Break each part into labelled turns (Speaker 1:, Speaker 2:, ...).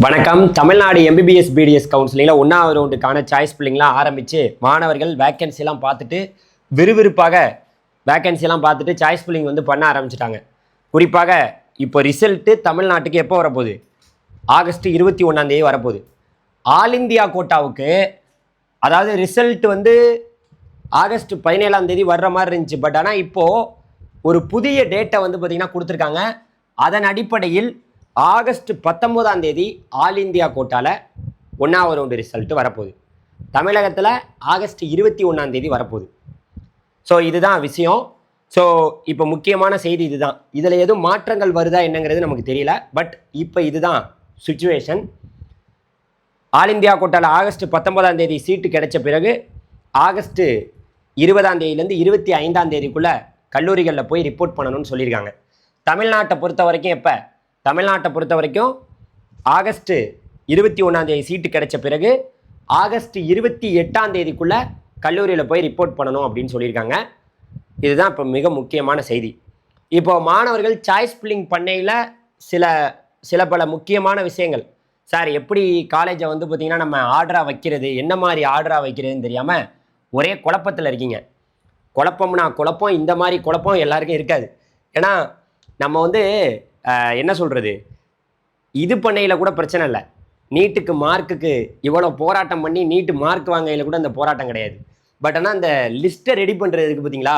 Speaker 1: வணக்கம். Tamil Nadu MBBS BDS கவுன்சிலிங்கில் 1வது ரவுண்டுக்கான சாய்ஸ் பில்லிங்லாம் ஆரம்பித்து மாணவர்கள் வேக்கன்சிலாம் பார்த்துட்டு விறுவிறுப்பாக வேக்கன்சிலாம் பார்த்துட்டு சாய்ஸ் பில்லிங் வந்து பண்ண ஆரம்பிச்சிட்டாங்க. குறிப்பாக இப்போ ரிசல்ட்டு தமிழ்நாட்டுக்கு எப்போ வரப்போகுது? ஆகஸ்ட் 21 வரப்போகுது. ஆல் இந்தியா கோட்டாவுக்கு அதாவது ரிசல்ட் வந்து ஆகஸ்ட் 17 வர்ற மாதிரி இருந்துச்சு. பட் ஆனால் இப்போது ஒரு புதிய டேட்டை வந்து பார்த்திங்கன்னா கொடுத்துருக்காங்க. அதன் அடிப்படையில் ஆகஸ்ட் 19 ஆல் இந்தியா கோட்டாவில் 1வது ரவுண்டு ரிசல்ட்டு வரப்போகுது. தமிழகத்தில் ஆகஸ்ட் 21 வரப்போகுது. ஸோ இதுதான் விஷயம். ஸோ இப்போ முக்கியமான செய்தி இதுதான். இதில் எதுவும் மாற்றங்கள் வருதா என்னங்கிறது நமக்கு தெரியல. பட் இப்போ இதுதான் சுச்சுவேஷன். ஆல் இந்தியா கோட்டாவில் ஆகஸ்ட் 19 சீட்டு கிடைச்ச பிறகு ஆகஸ்ட் 20 25 கல்லூரிகளில் போய் ரிப்போர்ட் பண்ணணும்னு சொல்லியிருக்காங்க. தமிழ்நாட்டை பொறுத்த வரைக்கும் எப்போ? தமிழ்நாட்டை பொறுத்த வரைக்கும் ஆகஸ்ட் 21 சீட்டு கிடைச்ச பிறகு ஆகஸ்ட் 28 கல்லூரியில் போய் ரிப்போர்ட் பண்ணணும் அப்படின்னு சொல்லியிருக்காங்க. இதுதான் இப்போ மிக முக்கியமான செய்தி. இப்போ மாணவர்கள் சாய்ஸ் பில்லிங் பண்ணையில் சில பல முக்கியமான விஷயங்கள், சார் எப்படி காலேஜை வந்து பார்த்திங்கன்னா நம்ம ஆர்டராக வைக்கிறது, என்ன மாதிரி ஆர்டராக வைக்கிறதுன்னு தெரியாமல் ஒரே குழப்பத்தில் இருக்கீங்க. குழப்பம்னா குழப்பம், இந்த மாதிரி குழப்பம் எல்லாருக்கும் இருக்காது. ஏன்னா நம்ம வந்து என்ன சொல்கிறது, இது பண்ணையில் கூட பிரச்சனை இல்லை. நீட்டுக்கு மார்க்குக்கு இவ்வளோ போராட்டம் பண்ணி நீட்டு மார்க் வாங்கையில் கூட அந்த போராட்டம் கிடையாது. பட் ஆனால் அந்த லிஸ்ட்டை ரெடி பண்ணுறதுக்கு பார்த்தீங்களா,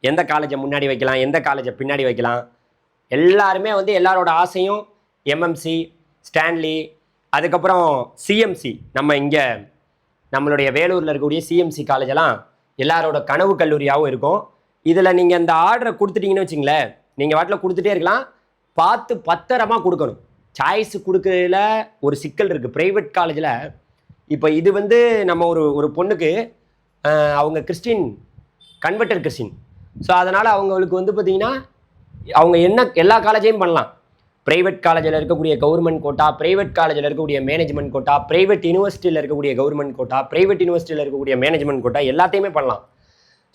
Speaker 1: எந்த காலேஜை முன்னாடி வைக்கலாம், எந்த காலேஜை பின்னாடி வைக்கலாம், எல்லாருமே வந்து எல்லாரோட ஆசையும் எம்எம்சி, ஸ்டான்லி, அதுக்கப்புறம் சிஎம்சி, நம்ம இங்கே நம்மளுடைய வேலூரில் இருக்கக்கூடிய சிஎம்சி காலேஜெல்லாம் எல்லாரோட கனவு கல்லூரியாகவும் இருக்கும். இதில் நீங்கள் அந்த ஆர்டரை கொடுத்துட்டீங்கன்னு வச்சிங்களேன், நீங்கள் வாட்டில் கொடுத்துட்டே இருக்கலாம். பார்த்து பத்திரமா கொடுக்கணும். சாய்ஸ் கொடுக்கறதுல ஒரு சிக்கல் இருக்குது. ப்ரைவேட் காலேஜில் இப்போ இது வந்து நம்ம ஒரு பொண்ணுக்கு அவங்க கிறிஸ்டின், கன்வெர்டர் கிறிஸ்டின். ஸோ அதனால் அவங்களுக்கு வந்து பார்த்திங்கன்னா அவங்க எல்லா காலேஜையும் பண்ணலாம். ப்ரைவேட் காலேஜில் இருக்கக்கூடிய கவர்மெண்ட் கோட்டா, ப்ரைவேட் காலேஜில் இருக்கக்கூடிய மேனேஜ்மெண்ட் கோட்டா, ப்ரைவேட் யூனிவர்சிட்டியில் இருக்கக்கூடிய கவர்மெண்ட் கோட்டா, ப்ரைவேட் யூனிவர்சிட்டியில் இருக்கக்கூடிய மேனேஜ்மெண்ட் கோட்டா, எல்லாத்தையுமே பண்ணலாம்.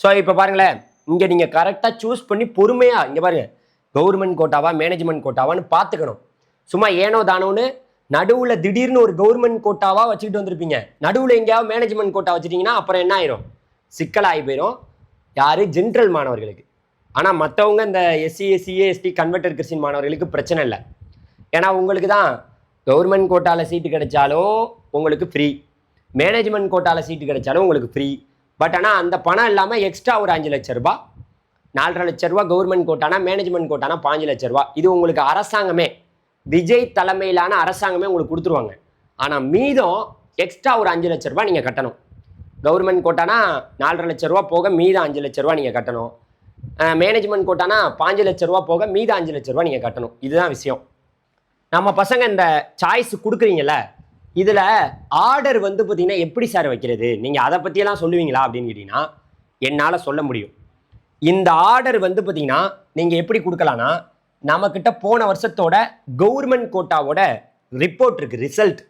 Speaker 1: ஸோ இப்போ பாருங்களேன், இங்கே நீங்கள் கரெக்டாக சூஸ் பண்ணி பொறுமையாக இங்கே பாருங்கள், கவர்மெண்ட் கோட்டாவா மேனேஜ்மெண்ட் கோட்டாவான்னு பார்த்துக்கணும். சும்மா ஏனோ தானோன்னு நடுவில் திடீர்னு ஒரு கவர்மெண்ட் கோட்டாவா வச்சுக்கிட்டு வந்திருப்பீங்க, நடுவில் எங்கேயாவது மேனேஜ்மெண்ட் கோட்டா வச்சுட்டிங்கன்னா அப்புறம் என்ன ஆயிரும், சிக்கலாகி போயிடும். யார்? ஜென்ரல் மாணவர்களுக்கு. ஆனால் மற்றவங்க இந்த எஸ்சி, எஸ்டி, கன்வெர்டர் கிறிஸ்டின் மாணவர்களுக்கு பிரச்சனை இல்லை. ஏன்னா உங்களுக்கு தான் கவர்மெண்ட் கோட்டாவில் சீட்டு கிடைச்சாலும் உங்களுக்கு ஃப்ரீ, மேனேஜ்மெண்ட் கோட்டாவில் சீட்டு கிடைச்சாலும் உங்களுக்கு ஃப்ரீ. பட் ஆனால் அந்த பணம் இல்லாமல் எக்ஸ்ட்ரா ஒரு 5 லட்ச ரூபா, 4.5 லட்ச ரூபா கவர்மெண்ட் கோட்டானா, மேனேஜ்மெண்ட் கோட்டானா 5 லட்ச ரூபா. இது உங்களுக்கு அரசாங்கமே, விஜய் தலைமையிலான அரசாங்கமே உங்களுக்கு கொடுத்துருவாங்க. ஆனால் மீதம் எக்ஸ்ட்ரா ஒரு 5 லட்ச ரூபா நீங்கள் கட்டணும். கவர்மெண்ட் கோட்டானா 4.5 லட்ச ரூபா போக மீதம் 5 லட்ச ரூபா நீங்கள் கட்டணும். மேனேஜ்மெண்ட் கோட்டானா 5 லட்ச ரூபா போக மீதம் 5 லட்ச ரூபா நீங்கள் கட்டணும். இதுதான் விஷயம். நம்ம பசங்க இந்த சாய்ஸ் கொடுக்குறீங்கள, இதில் ஆர்டர் வந்து பார்த்தீங்கன்னா எப்படி சார் வைக்கிறது, நீங்கள் அதை பற்றியெல்லாம் சொல்லுவீங்களா அப்படின்னு கேட்டிங்கன்னா என்னால் சொல்ல முடியும். இந்த ஆர்டர் வந்து பார்த்தீங்கன்னா நீங்கள் எப்படி கொடுக்கலான்னா, நம்மக்கிட்ட போன வருஷத்தோட கவர்மெண்ட் கோட்டாவோட ரிப்போர்ட் இருக்குது, ரிசல்ட்.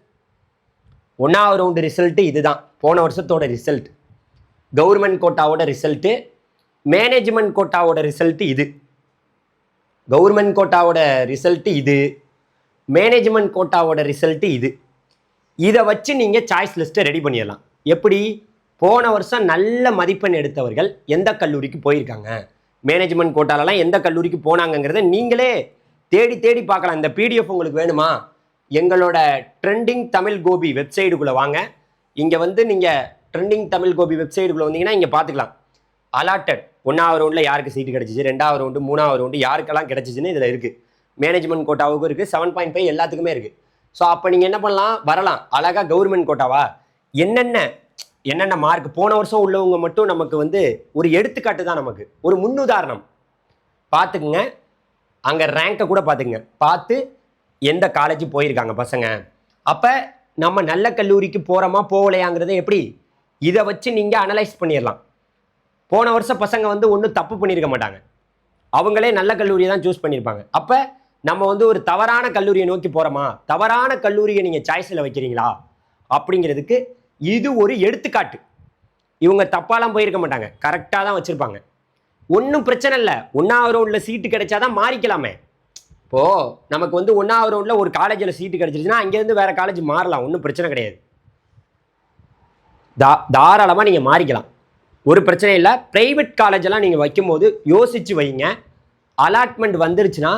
Speaker 1: 1வது ரவுண்டு ரிசல்ட்டு இதுதான், போன வருஷத்தோட ரிசல்ட். கவர்மெண்ட் கோட்டாவோட ரிசல்ட்டு, மேனேஜ்மெண்ட் கோட்டாவோட ரிசல்ட்டு இது. கவர்மெண்ட் கோட்டாவோட ரிசல்ட்டு இது, மேனேஜ்மெண்ட் கோட்டாவோட ரிசல்ட்டு இது. இதை வச்சு நீங்கள் சாய்ஸ் லிஸ்ட்டை ரெடி பண்ணிடலாம். எப்படி? போன வருஷம் நல்ல மதிப்பெண் எடுத்தவர்கள் எந்த கல்லூரிக்கு போயிருக்காங்க, மேனேஜ்மெண்ட் கோட்டாலலாம் எந்த கல்லூரிக்கு போனாங்கங்கிறத நீங்களே தேடி தேடி பார்க்கலாம். இந்த பிடிஎஃப் உங்களுக்கு வேணுமா? எங்களோட ட்ரெண்டிங் தமிழ் கோபி வெப்சைட்டுக்குள்ளே வாங்க. இங்கே வந்து நீங்கள் ட்ரெண்டிங் தமிழ் கோபி வெப்சைட்டுக்குள்ளே வந்தீங்கன்னா இங்கே பார்த்துக்கலாம். அலாட்டட் 1வது ரவுண்டில் யாருக்கு சீட்டு கிடச்சிச்சு, 2வது ரவுண்டு, 3வது ரவுண்டு யாருக்கெல்லாம் கிடச்சிச்சின்னு இதில் இருக்குது. மேனேஜ்மெண்ட் கோட்டாவுக்கும் இருக்குது, 7.5 எல்லாத்துக்குமே இருக்குது. ஸோ அப்போ நீங்கள் என்ன பண்ணலாம், வரலாம் அழகாக கவர்மெண்ட் கோட்டாவா என்னென்ன மார்க் போன வருஷம் உள்ளவங்க மட்டும் நமக்கு வந்து ஒரு எடுத்துக்காட்டு தான், நமக்கு ஒரு முன்னுதாரணம். பார்த்துக்குங்க, அங்கே ரேங்கை கூட பார்த்துக்குங்க, பார்த்து எந்த காலேஜ் போயிருக்காங்க பசங்க. அப்போ நம்ம நல்ல கல்லூரிக்கு போகிறோமா போகலையாங்கிறத எப்படி இதை வச்சு நீங்கள் அனலைஸ் பண்ணிடலாம். போன வருஷம் பசங்க வந்து ஒன்றும் தப்பு பண்ணியிருக்க மாட்டாங்க, அவங்களே நல்ல கல்லூரியை தான் சூஸ் பண்ணியிருப்பாங்க. அப்போ நம்ம வந்து ஒரு தவறான கல்லூரியை நோக்கி போகிறோமா, தவறான கல்லூரியை நீங்கள் சாய்ஸில் வைக்கிறீங்களா அப்படிங்கிறதுக்கு இது ஒரு எடுத்துக்காட்டு. இவங்க தப்பாலாம் போயிருக்க மாட்டாங்க, கரெக்டாக தான் வச்சுருப்பாங்க. ஒன்றும் பிரச்சனை இல்லை. 1வது ரவுண்டில் சீட்டு கிடைச்சாதான் மாறிக்கலாமே. இப்போது நமக்கு வந்து 1வது ரவுண்டில் ஒரு காலேஜில் சீட்டு கிடச்சிருச்சுன்னா அங்கேருந்து வேறு காலேஜ் மாறலாம், ஒன்றும் பிரச்சனை கிடையாது. தாராளமாக நீங்கள் மாறிக்கலாம், ஒரு பிரச்சனை இல்லை. ப்ரைவேட் காலேஜெல்லாம் நீங்கள் வைக்கும்போது யோசித்து வைங்க. அலாட்மெண்ட் வந்துருச்சுன்னா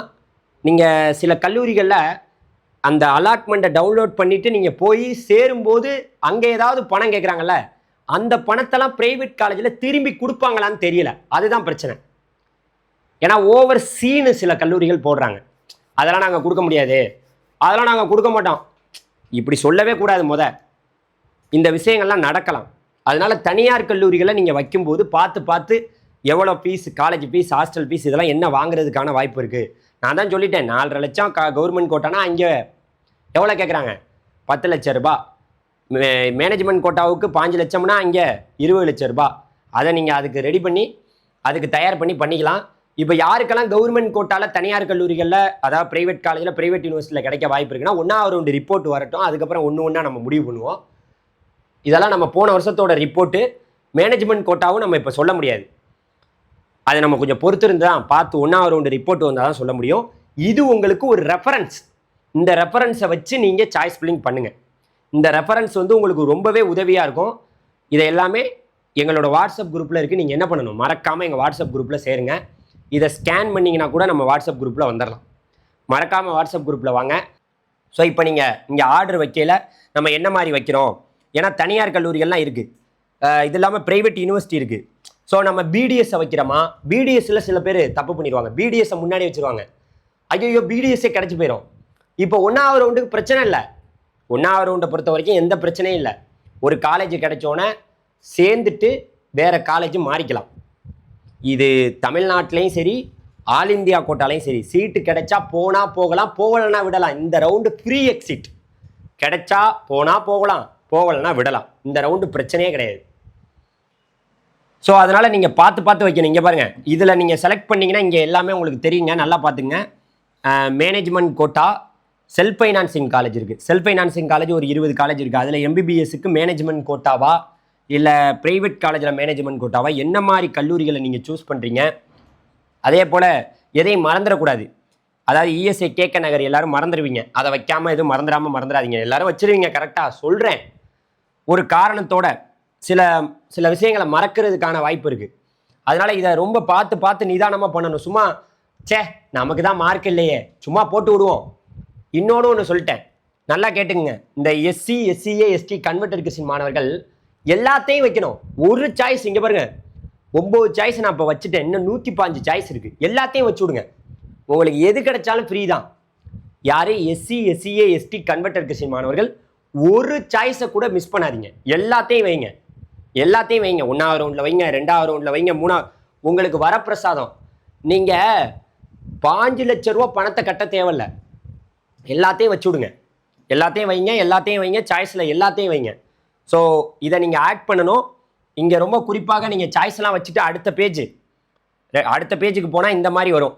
Speaker 1: நீங்கள் சில கல்லூரிகளில் அந்த அலாட்மெண்ட்டை டவுன்லோட் பண்ணிவிட்டு நீங்கள் போய் சேரும்போது அங்கே ஏதாவது பணம் கேட்குறாங்கல்ல, அந்த பணத்தெல்லாம் ப்ரைவேட் காலேஜில் திரும்பி கொடுப்பாங்களான்னு தெரியல, அதுதான் பிரச்சனை. ஏன்னா ஓவர் சீனு சில கல்லூரிகள் போடுறாங்க, அதெல்லாம் நாங்கள் கொடுக்க முடியாது, அதெல்லாம் நாங்கள் கொடுக்க மாட்டோம், இப்படி சொல்லவே கூடாது. இந்த விஷயங்கள்லாம் நடக்கலாம். அதனால தனியார் கல்லூரிகளை நீங்கள் வைக்கும்போது பார்த்து எவ்வளோ fees, college fees, hostel fees, இதெல்லாம் என்ன வாங்குறதுக்கான வாய்ப்பு இருக்குது. நான் தான் சொல்லிட்டேன், 4.5 லட்சம் கவர்மெண்ட் கோட்டானா அங்கே எவ்வளோ கேட்குறாங்க, 10 லட்சம் ரூபா. மேனேஜ்மெண்ட் கோட்டாவுக்கு 5 லட்சம்னா அங்கே 20 லட்சம் ரூபா. அதை நீங்கள் அதுக்கு ரெடி பண்ணி அதுக்கு தயார் பண்ணிக்கலாம். இப்போ யாருக்கெல்லாம் கவர்மெண்ட் கோட்டாவில் தனியார் கல்லூரிகளில், அதாவது ப்ரைவேட் காலேஜில், ப்ரைவேட் யூனிவர்சிட்டியில் கிடைக்க வாய்ப்பு இருக்குன்னா 1வது ரவுண்டு ரிப்போர்ட் வரட்டும், அதுக்கப்புறம் ஒன்று நம்ம முடிவு பண்ணுவோம். இதெல்லாம் நம்ம போன வருஷத்தோட ரிப்போர்ட்டு. மேனேஜ்மெண்ட் கோட்டாவும் நம்ம இப்போ சொல்ல முடியாது, அதை நம்ம கொஞ்சம் பொறுத்திருந்து தான் பார்த்து 1வது ரவுண்டு ரிப்போர்ட் வந்தால் தான் சொல்ல முடியும். இது உங்களுக்கு ஒரு ரெஃபரன்ஸ். இந்த ரெஃபரன்ஸை வச்சு நீங்கள் சாய்ஸ் ஃபில்லிங் பண்ணுங்கள். இந்த ரெஃபரன்ஸ் வந்து உங்களுக்கு ரொம்பவே உதவியாக இருக்கும். இதை எல்லாமே எங்களோட வாட்ஸ்அப் குரூப்பில் இருக்குது. நீங்கள் என்ன பண்ணணும், மறக்காமல் எங்கள் வாட்ஸ்அப் குரூப்பில் சேருங்க. இதை ஸ்கேன் பண்ணிங்கன்னா கூட நம்ம வாட்ஸ்அப் குரூப்பில் வந்துடலாம். மறக்காமல் வாட்ஸ்அப் குரூப்பில் வாங்க. ஸோ இப்போ நீங்கள் இங்கே ஆர்டர் வைக்கல நம்ம என்ன மாதிரி வைக்கிறோம், ஏன்னா தனியார் கல்லூரிகள்லாம் இருக்குது, இது இல்லாமல் ப்ரைவேட் யூனிவர்சிட்டி இருக்குது. ஸோ நம்ம பிடிஎஸ்ஸை வைக்கிறோமா, பிடிஎஸ்ஸில் சில பேர் தப்பு பண்ணிடுவாங்க, பிடிஎஸ்ஸை முன்னாடி வச்சுருவாங்க, ஐயோ பிடிஎஸ்ஸே கிடச்சி போயிடும். இப்போ 1வது ரவுண்டுக்கு பிரச்சனை இல்லை, 1வது ரவுண்டை பொறுத்த வரைக்கும் எந்த பிரச்சனையும் இல்லை. ஒரு காலேஜ் கிடைச்சோன்னே சேர்ந்துட்டு வேறு காலேஜ் மாறிக்கலாம். இது தமிழ்நாட்டிலையும் சரி, ஆல் இந்தியா கோட்டாலையும் சரி, சீட்டு கிடைச்சா போனால் போகலாம், போகலைன்னா விடலாம். இந்த ரவுண்டு ஃப்ரீ எக்ஸிட், கிடைச்சா போனால் போகலாம், போகலைன்னா விடலாம். இந்த ரவுண்டு பிரச்சனையே கிடையாது. ஸோ அதனால் நீங்கள் பார்த்து வைக்கணும். இங்கே பாருங்கள், இதில் நீங்கள் செலக்ட் பண்ணிங்கன்னா இங்கே எல்லாமே உங்களுக்கு தெரியுங்க, நல்லா பார்த்துங்க. Management quota, self financing college இருக்குது. செல்ஃப் ஃபைனான்சிங் காலேஜ் ஒரு 20 காலேஜ் இருக்குது. அதில் எம்பிபிஎஸ்க்கு மேனேஜ்மெண்ட் கோட்டாவா இல்லை ப்ரைவேட் காலேஜில் மேனேஜ்மெண்ட் கோட்டாவா, என்ன மாதிரி கல்லூரிகளை நீங்கள் சூஸ் பண்ணுறீங்க. அதே போல் எதையும் மறந்துடக்கூடாது. அதாவது இஎஸ்ஐ கேக்க நகர் எல்லோரும் மறந்துடுவீங்க, அதை வைக்காமல் எதுவும் மறந்துடாதீங்க. எல்லோரும் வச்சுருவீங்க, கரெக்டாக சொல்கிறேன். ஒரு காரணத்தோட சில விஷயங்களை மறக்கிறதுக்கான வாய்ப்பு இருக்குது. அதனால் இதை ரொம்ப பார்த்து நிதானமாக பண்ணணும். சும்மா நமக்கு தான் மார்க் இல்லையே சும்மா போட்டு விடுவோம். இன்னொன்று சொல்லிட்டேன், நல்லா கேட்டுக்குங்க. இந்த SC, SCA, ST converted Christian மாணவர்கள் எல்லாத்தையும் வைக்கணும். ஒரு சாய்ஸ் இங்கே பாருங்க, 9 சாய்ஸ் நான் இப்போ வச்சுட்டேன், இன்னும் 115 சாய்ஸ் இருக்குது. எல்லாத்தையும் வச்சு விடுங்க, உங்களுக்கு எது கிடைச்சாலும் ஃப்ரீ தான். யார் SC, SCA, ST converted Christian மாணவர்கள் ஒரு சாய்ஸை கூட மிஸ் பண்ணாதீங்க, எல்லாத்தையும் வைங்க. 1வது ரவுண்டில் வைங்க, 2வது ரவுண்டில் வைங்க, 3வது. உங்களுக்கு வரப்பிரசாதம். நீங்கள் 5 லட்ச ரூபா பணத்தை கட்ட தேவையில்லை, எல்லாத்தையும் வச்சு விடுங்க. எல்லாத்தையும் வைங்க, சாய்ஸில் எல்லாத்தையும் வைங்க. ஸோ இதை நீங்கள் ஆட் பண்ணணும். இங்கே ரொம்ப குறிப்பாக நீங்கள் சாய்ஸ்லாம் வச்சுட்டு அடுத்த பேஜுக்கு போனால் இந்த மாதிரி வரும்.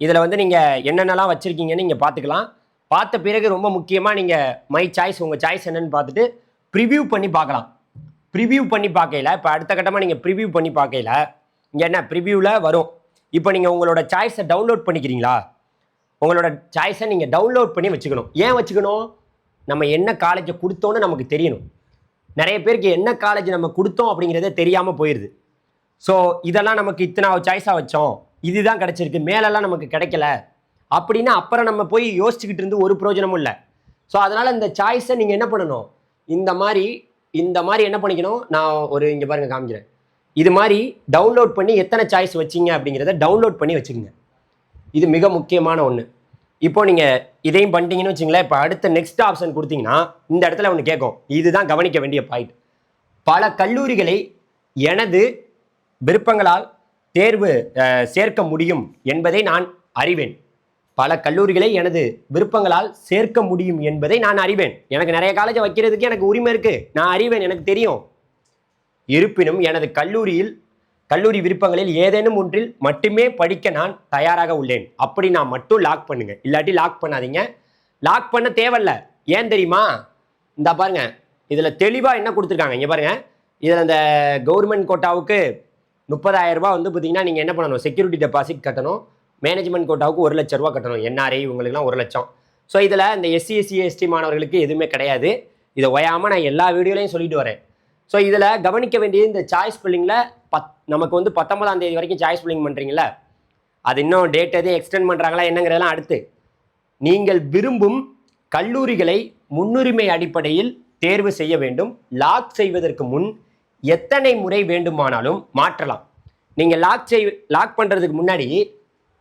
Speaker 1: இதில் வந்து நீங்கள் என்னென்னலாம் வச்சுருக்கீங்கன்னு நீங்கள் பார்த்துக்கலாம். பார்த்த பிறகு ரொம்ப முக்கியமாக நீங்கள் மை சாய்ஸ், உங்கள் சாய்ஸ் என்னன்னு பார்த்துட்டு ப்ரிவியூ பண்ணி பார்க்கலாம். ப்ரிவியூ பண்ணி பார்க்கையில், இப்போ அடுத்த கட்டமாக நீங்கள் ப்ரிவியூ பண்ணி பார்க்கையில் இங்கே என்ன ப்ரிவியூவில் வரும். இப்போ நீங்கள் உங்களோட சாய்ஸை டவுன்லோட் பண்ணிக்கிறீங்களா, உங்களோட சாய்ஸை நீங்கள் டவுன்லோட் பண்ணி வச்சுக்கணும். ஏன் வச்சுக்கணும், நம்ம என்ன காலேஜை கொடுத்தோன்னு நமக்கு தெரியணும். நிறைய பேருக்கு என்ன காலேஜ் நம்ம கொடுத்தோம் அப்படிங்கிறதே தெரியாமல் போயிடுது. ஸோ இதெல்லாம் நமக்கு இத்தனாவது சாய்ஸாக வச்சோம், இதுதான் கிடச்சிருக்கு, மேலெல்லாம் நமக்கு கிடைக்கல அப்படின்னா அப்புறம் நம்ம போய் யோசிச்சுக்கிட்டு இருந்து ஒரு பிரயோஜனமும் இல்லை. ஸோ அதனால் இந்த சாய்ஸை நீங்கள் என்ன பண்ணணும், இந்த மாதிரி என்ன பண்ணிக்கணும், நான் இங்கே பாருங்கள் காமிக்கிறேன், இது மாதிரி டவுன்லோட் பண்ணி எத்தனை சாய்ஸ் வச்சிங்க அப்படிங்கிறத டவுன்லோட் பண்ணி வச்சுக்கோங்க. இது மிக முக்கியமான ஒன்று. இப்போ நீங்கள் இதையும் பண்ணிட்டீங்கன்னு வச்சுங்களேன். இப்போ அடுத்த நெக்ஸ்ட் ஆப்ஷன் கொடுத்தீங்கன்னா இந்த இடத்துல ஒன்று கேட்கும், இதுதான் கவனிக்க வேண்டிய பாயிண்ட். பல கல்லூரிகளை எனது விருப்பங்களால் தேர்வு சேர்க்க முடியும் என்பதை நான் அறிவேன். பல கல்லூரிகளை எனது விருப்பங்களால் சேர்க்க முடியும் என்பதை நான் அறிவேன். எனக்கு நிறைய காலேஜை வைக்கிறதுக்கு எனக்கு உரிமை இருக்குது, நான் அறிவேன், எனக்கு தெரியும். இருப்பினும் எனது கல்லூரி விருப்பங்களில் ஏதேனும் ஒன்றில் மட்டுமே படிக்க நான் தயாராக உள்ளேன். அப்படி நான் மட்டும் லாக் பண்ணுங்க, இல்லாட்டி லாக் பண்ணாதீங்க. லாக் பண்ண தேவையில்ல. ஏன் தெரியுமா, இந்த பாருங்க, இதில் தெளிவாக என்ன கொடுத்துருக்காங்க, இங்கே பாருங்க. இதில் இந்த கவர்மெண்ட் கோட்டாவுக்கு 30,000 ரூபாய் வந்து பார்த்தீங்கன்னா நீங்கள் என்ன பண்ணணும், செக்யூரிட்டி டெபாசிட் கட்டணும். மேனேஜ்மெண்ட் கோட்டாவுக்கு 1 லட்ச ரூபா கட்டணும். என்ஆர்ஐ இவங்களுக்குலாம் 1 லட்சம். ஸோ இதில் இந்த எஸ்சி எஸ்சி எஸ்டி மாணவர்களுக்கு எதுவுமே கிடையாது. இதை ஓயாமல் நான் எல்லா வீடியோலையும் சொல்லிட்டு வரேன். ஸோ இதில் கவனிக்க வேண்டியது இந்த சாய்ஸ் ஃபில்லிங்கில் நமக்கு வந்து 19ஆம் தேதி வரைக்கும் சாய்ஸ் ஃபில்லிங் பண்ணுறீங்களா, அது இன்னும் டேட் எதுவும் எக்ஸ்டெண்ட் பண்ணுறாங்களா என்னங்கிறதெல்லாம் அடுத்து. நீங்கள் விரும்பும் கல்லூரிகளை முன்னுரிமை அடிப்படையில் தேர்வு செய்ய வேண்டும். லாக் செய்வதற்கு முன் எத்தனை முறை வேண்டுமானாலும் மாற்றலாம். நீங்கள் லாக் பண்ணுறதுக்கு முன்னாடி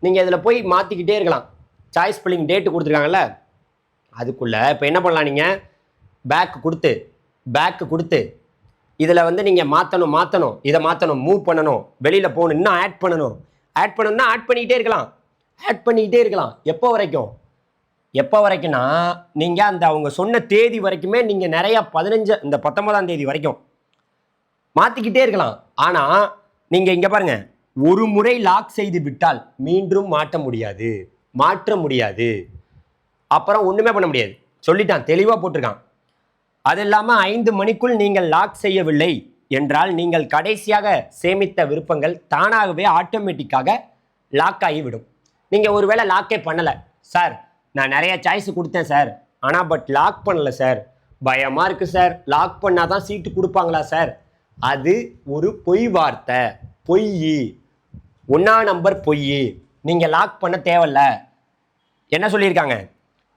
Speaker 1: நீங்கள் இதில் போய் மாற்றிக்கிட்டே இருக்கலாம். சாய்ஸ் ஃபில்லிங் டேட்டு கொடுத்துருக்காங்கல்ல, அதுக்குள்ளே இப்போ என்ன பண்ணலாம், நீங்கள் பேக்கு கொடுத்து இதில் வந்து நீங்கள் மாற்றணும், இதை மாற்றணும், மூவ் பண்ணணும், வெளியில் போகணும், இன்னும் ஆட் பண்ணணும்னா ஆட் பண்ணிக்கிட்டே இருக்கலாம். எப்போ வரைக்கும்னா நீங்கள் அந்த அவங்க சொன்ன தேதி வரைக்குமே நீங்கள் நிறையா 19ஆம் தேதி வரைக்கும் மாற்றிக்கிட்டே இருக்கலாம். ஆனால் நீங்கள் இங்கே பாருங்கள், ஒரு முறை லாக் செய்து விட்டால் மீண்டும் மாற்ற முடியாது. அப்புறம் ஒன்றுமே பண்ண முடியாது, சொல்லிட்டான், தெளிவாக போட்டிருக்கான். அது இல்லாமல் 5 மணிக்குள் நீங்கள் லாக் செய்யவில்லை என்றால் நீங்கள் கடைசியாக சேமித்த விருப்பங்கள் தானாகவே ஆட்டோமேட்டிக்காக லாக் ஆகிவிடும். நீங்கள் ஒருவேளை லாக்கே பண்ணலை சார், நான் நிறைய சாய்ஸ் கொடுத்தேன் சார், ஆனால் லாக் பண்ணலை சார், பயமாக இருக்குது சார், லாக் பண்ணால் தான் சீட்டு கொடுப்பாங்களா சார், அது ஒரு பொய் வார்த்தை, 1ஆம் நம்பர் பொய். நீங்கள் லாக் பண்ண தேவையில்ல. என்ன சொல்லியிருக்காங்க,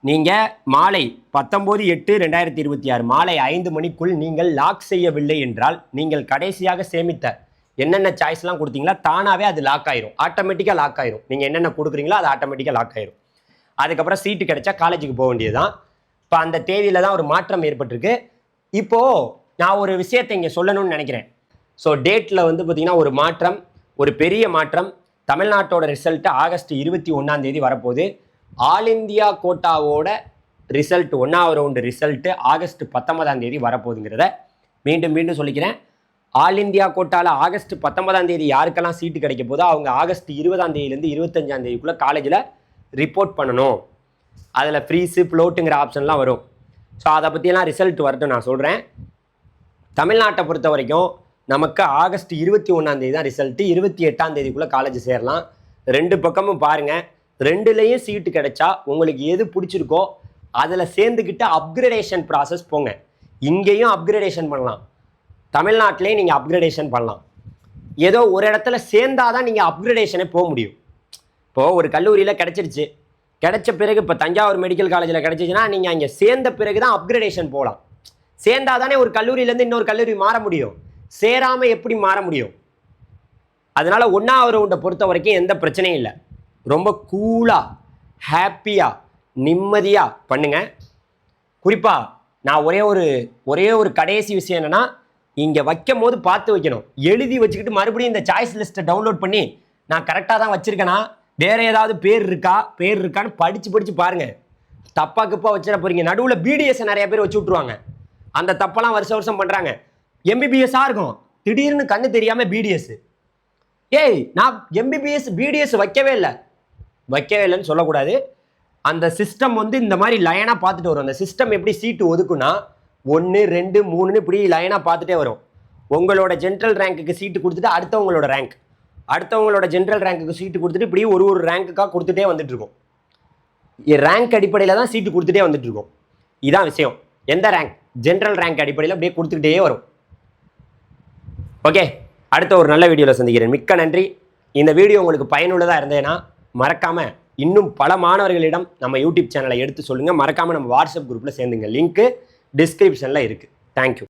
Speaker 1: நீங்கள் மாலை 19/8/2026 மாலை 5 மணிக்குள் நீங்கள் லாக் செய்யவில்லை என்றால் நீங்கள் கடைசியாக சேமித்த என்னென்ன சாய்ஸ்லாம் கொடுத்தீங்களா தானாகவே அது லாக் ஆயிரும், ஆட்டோமேட்டிக்காக லாக் ஆயிரும். நீங்கள் என்னென்ன கொடுக்குறீங்களோ அது ஆட்டோமேட்டிக்காக லாக் ஆயிரும். அதுக்கப்புறம் சீட்டு கிடைச்சா காலேஜுக்கு போக வேண்டியது தான். இப்போ அந்த தேதியில் தான் ஒரு மாற்றம் ஏற்பட்டிருக்கு. இப்போது நான் ஒரு விஷயத்தை இங்கே சொல்லணும்னு நினைக்கிறேன். ஸோ டேட்டில் வந்து பார்த்திங்கன்னா ஒரு மாற்றம், ஒரு பெரிய மாற்றம். தமிழ்நாட்டோட ரிசல்ட்டு ஆகஸ்ட் 21ஆம் தேதி வரப்போகுது. ஆல் இந்தியா கோட்டாவோட ரிசல்ட் 1ஆவது ரவுண்டு ரிசல்ட்டு ஆகஸ்ட் 19ஆம் தேதி வரப்போகுதுங்கிறத மீண்டும் சொல்லிக்கிறேன். ஆல் இந்தியா கோட்டாவில் ஆகஸ்ட் 19ஆம் தேதி யாருக்கெல்லாம் சீட்டு கிடைக்க போதோ அவங்க ஆகஸ்ட் 20ஆம் தேதியிலேருந்து 25ஆம் தேதிக்குள்ளே காலேஜில் ரிப்போர்ட் பண்ணணும். அதில் ஃப்ரீஸு ஃப்ளோட்டுங்கிற ஆப்ஷன்லாம் வரும். ஸோ அதை பற்றியெல்லாம் ரிசல்ட் வரட்டும், நான் சொல்கிறேன். தமிழ்நாட்டை பொறுத்த வரைக்கும் நமக்கு ஆகஸ்ட் 21ஆம் தேதி தான் ரிசல்ட்டு. 28ஆம் தேதிக்குள்ளே காலேஜ் சேரலாம். 2 பக்கமும் பாருங்கள், 2லேயும் சீட்டு கிடைச்சா உங்களுக்கு எது பிடிச்சிருக்கோ அதில் சேர்ந்துக்கிட்டு அப்கிரேடேஷன் ப்ராசஸ் போங்க. இங்கேயும் அப்கிரேடேஷன் பண்ணலாம், தமிழ்நாட்டிலையும் நீங்கள் அப்கிரேடேஷன் பண்ணலாம். ஏதோ ஒரு இடத்துல சேர்ந்தாதான் நீங்கள் அப்கிரேடேஷனே போக முடியும். இப்போது ஒரு கல்லூரியில் கிடைச்ச பிறகு இப்போ தஞ்சாவூர் மெடிக்கல் காலேஜில் கிடைச்சிச்சுன்னா நீங்கள் அங்கே சேர்ந்த பிறகு தான் அப்கிரேடேஷன் போகலாம். சேர்ந்தாதானே ஒரு கல்லூரியிலேருந்து இன்னொரு கல்லூரி மாற முடியும், சேராமல் எப்படி மாற முடியும்? அதனால் 1ஆவது ரவுண்டை பொறுத்த வரைக்கும் எந்த பிரச்சனையும் இல்லை. ரொம்ப கூலாக ஹாப்பியாக நிம்மதியாக பண்ணுங்கள். குறிப்பாக நான் ஒரே ஒரு கடைசி விஷயம் என்னென்னா, இங்கே வைக்கும் போது பார்த்து வைக்கணும். எழுதி வச்சுக்கிட்டு மறுபடியும் இந்த சாய்ஸ் லிஸ்ட்டை டவுன்லோட் பண்ணி நான் கரெக்டாக தான் வச்சுருக்கேனா, வேறு ஏதாவது பேர் இருக்கான்னு படித்து பாருங்கள். தப்பாக வச்சிட போகிறீங்க. நடுவில் பிடிஎஸ்ஸை நிறைய பேர் வச்சு விட்ருவாங்க. அந்த தப்பெல்லாம் வருஷம் பண்ணுறாங்க. எம்பிபிஎஸ்ஸாக இருக்கும், திடீர்னு கண்ணு தெரியாமல் பிடிஎஸ். நான் எம்பிபிஎஸ் பிடிஎஸ் வைக்கவே இல்லைன்னு சொல்லக்கூடாது. அந்த சிஸ்டம் வந்து இந்த மாதிரி லைனாக பார்த்துட்டு வரும். அந்த சிஸ்டம் எப்படி சீட்டு ஒதுக்குன்னா 1 2 3ன்னு இப்படி லைனாக பார்த்துட்டே வரும். உங்களோட ஜென்ரல் ரேங்க்குக்கு சீட்டு கொடுத்துட்டு அடுத்தவங்களோட ஜென்ரல் ரேங்க்குக்கு சீட்டு கொடுத்துட்டு இப்படி ஒரு ரேங்க்குக்காக கொடுத்துட்டே வந்துட்டுருக்கோம். ரேங்க் அடிப்படையில் தான் சீட்டு கொடுத்துட்டே வந்துட்டுருக்கோம். இதுதான் விஷயம். எந்த ரேங்க், ஜென்ரல் ரேங்க் அடிப்படையில் அப்படியே கொடுத்துக்கிட்டே வரும். ஓகே, அடுத்த ஒரு நல்ல வீடியோவில் சந்திக்கிறேன். மிக்க நன்றி. இந்த வீடியோ உங்களுக்கு பயனுள்ளதாக இருந்தேன்னா மறக்காமல் இன்னும் பல மாணவர்களிடம் நம்ம யூடியூப் சேனலை எடுத்து சொல்லுங்கள். மறக்காமல் நம்ம வாட்ஸ்அப் குரூப்பில் சேர்ந்துங்க. லிங்க்கு டிஸ்கிரிப்ஷனில் இருக்குது. தேங்க்யூ.